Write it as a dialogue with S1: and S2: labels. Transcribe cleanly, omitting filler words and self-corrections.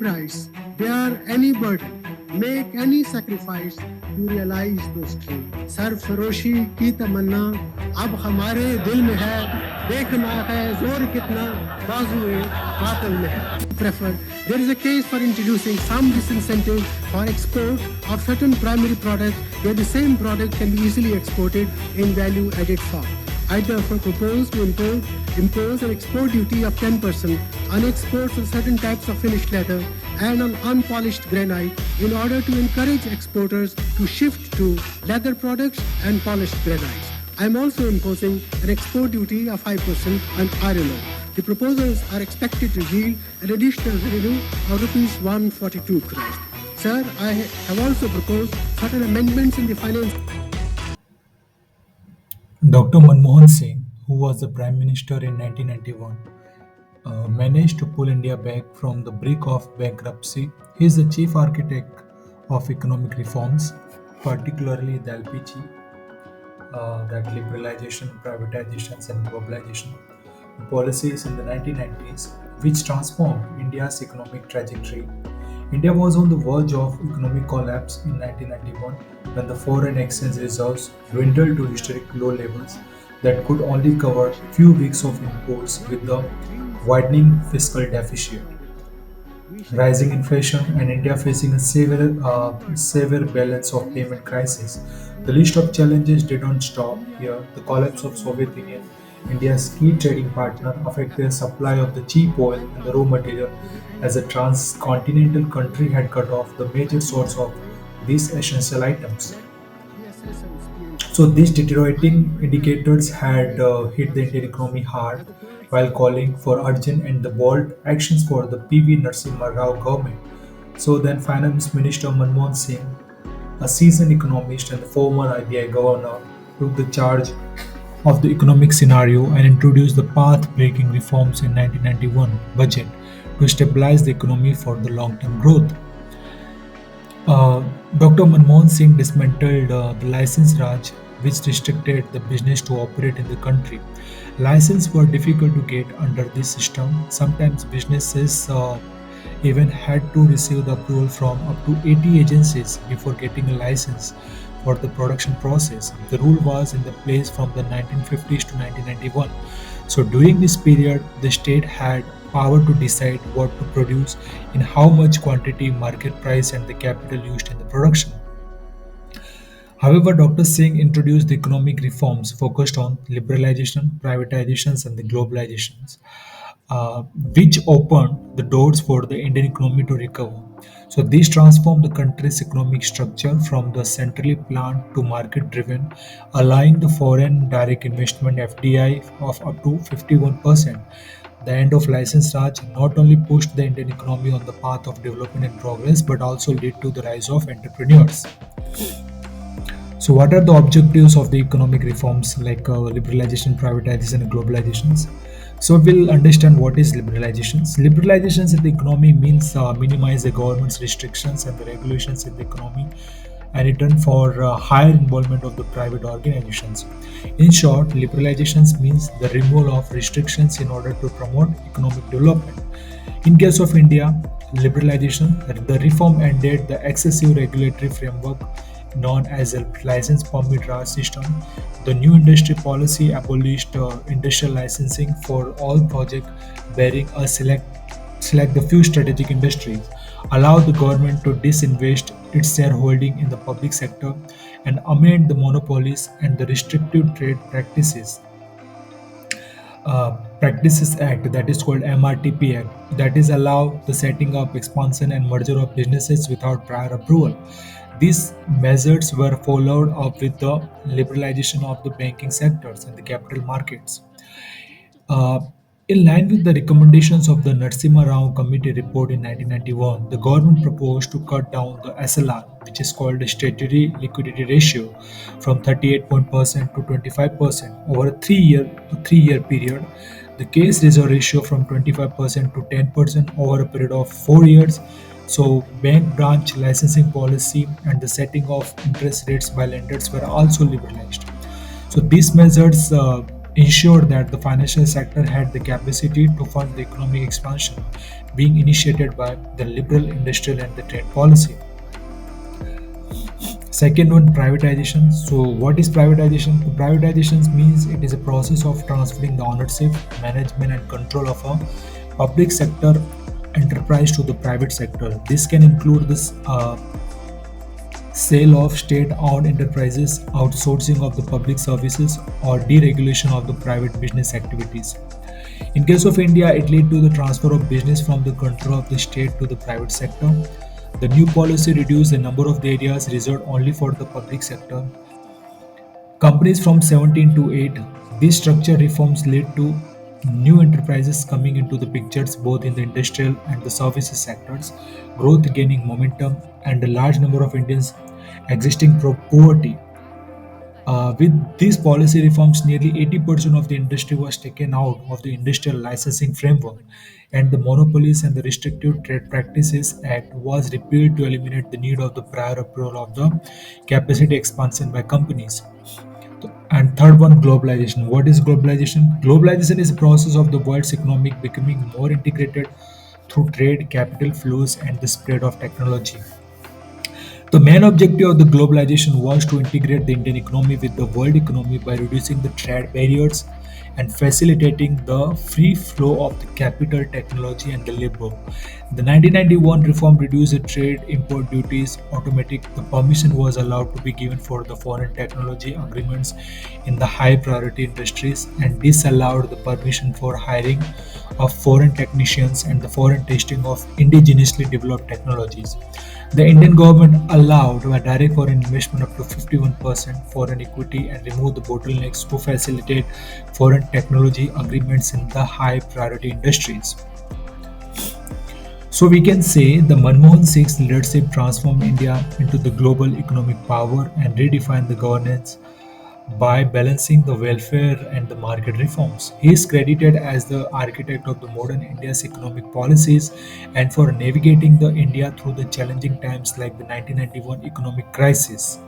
S1: price, bear any burden, make any sacrifice to realize those dreams. सरफरोशी की तमन्ना अब हमारे दिल में है, देखना है जोर कितना बाजुए बातल में है. Prefer. There is a case for introducing some disincentive for export of certain primary products where the same product can be easily exported in value-added form. I therefore propose to impose an export duty of 10% on exports of certain types of finished leather and on unpolished granite in order to encourage exporters to shift to leather products and polished granites. I am also imposing an export duty of 5% on iron ore. The proposals are expected to yield an additional revenue of rupees 142 crores. Sir, I have also proposed certain amendments in the finance.
S2: Dr. Manmohan Singh, who was the Prime Minister in 1991, managed to pull India back from the brink of bankruptcy. He is the chief architect of economic reforms, particularly the LPG, that liberalization, privatizations, and globalization policies in the 1990s, which transformed India's economic trajectory. India was on the verge of economic collapse in 1991 when the foreign exchange reserves dwindled to historic low levels that could only cover few weeks of imports with the widening fiscal deficit, rising inflation, and India facing a severe balance of payment crisis. The list of challenges did not stop here. The collapse of Soviet Union, India's key trading partner, affected the supply of the cheap oil and the raw material as a transcontinental country had cut off the major source of these essential items. So these deteriorating indicators had hit the Indian economy hard while calling for urgent and the bold actions for the PV Narasimha Rao government. So then Finance Minister Manmohan Singh, a seasoned economist and the former IBI governor, took the charge of the economic scenario and introduced the path-breaking reforms in 1991 budget to stabilize the economy for the long-term growth. Uh, Dr. Manmohan Singh dismantled the license Raj, which restricted the business to operate in the country. Licenses were difficult to get under this system. Sometimes businesses even had to receive the approval from up to 80 agencies before getting a license for the production process. The rule was in the place from the 1950s to 1991. So during this period, the state had power to decide what to produce, in how much quantity, market price, and the capital used in the production. However, Dr. Singh introduced the economic reforms focused on liberalization, privatizations, and the globalizations, which opened the doors for the Indian economy to recover. So these transformed the country's economic structure from the centrally planned to market driven, allowing the foreign direct investment FDI of up to 51%. The end of license Raj not only pushed the Indian economy on the path of development and progress, but also led to the rise of entrepreneurs. So, what are the objectives of the economic reforms like liberalization, privatization, and globalizations? So, we'll understand what is liberalizations. Liberalizations in the economy means minimize the government's restrictions and the regulations in the economy and return for higher involvement of the private organizations. In short, liberalizations means the removal of restrictions in order to promote economic development. In case of India, liberalization, the reform ended the excessive regulatory framework known as a license permit Raj system. The new industry policy abolished industrial licensing for all projects bearing a select the few strategic industries, allowed the government to disinvest its shareholding in the public sector, and amend the monopolies and the restrictive trade practices act, that is called MRTP Act, that is allow the setting up, expansion, and merger of businesses without prior approval. These measures were followed up with the liberalization of the banking sectors and the capital markets. Uh, in line with the recommendations of the Narasimha Rao Committee report in 1991, the government proposed to cut down the SLR, which is called the statutory liquidity ratio, from 38% to 25% over a three-year period. The case reserve ratio from 25% to 10% over a period of 4 years. So, bank branch licensing policy and the setting of interest rates by lenders were also liberalized. So these measures ensured that the financial sector had the capacity to fund the economic expansion being initiated by the liberal industrial and the trade policy. Second one, privatization. So, what is privatization? Privatization means it is a process of transferring the ownership, management, and control of a public sector enterprise to the private sector. This can include this sale of state-owned enterprises, outsourcing of the public services, or deregulation of the private business activities. In case of India, it led to the transfer of business from the control of the state to the private sector. The new policy reduced the number of the areas reserved only for the public sector companies from 17 to 8. These structure reforms led to new enterprises coming into the pictures both in the industrial and the services sectors, growth gaining momentum, and a large number of Indians existing poverty. With these policy reforms, nearly 80% of the industry was taken out of the Industrial Licensing Framework, and the Monopolies and the Restrictive Trade Practices Act was repealed to eliminate the need of the prior approval of the capacity expansion by companies. And third one, globalization. What is globalization? Globalization is a process of the world's economic becoming more integrated through trade, capital flows, and the spread of technology. The main objective of the globalization was to integrate the Indian economy with the world economy by reducing the trade barriers and facilitating the free flow of the capital, technology, and the labor. The 1991 reform reduced the trade import duties automatic. The permission was allowed to be given for the foreign technology agreements in the high priority industries and disallowed the permission for hiring of foreign technicians and the foreign testing of indigenously developed technologies. The Indian government allowed a direct foreign investment up to 51% foreign equity and removed the bottlenecks to facilitate foreign technology agreements in the high priority industries. So we can say the Manmohan Singh's leadership transformed India into the global economic power and redefined the governance by balancing the welfare and the market reforms. He is credited as the architect of the modern India's economic policies and for navigating the India through the challenging times like the 1991 economic crisis.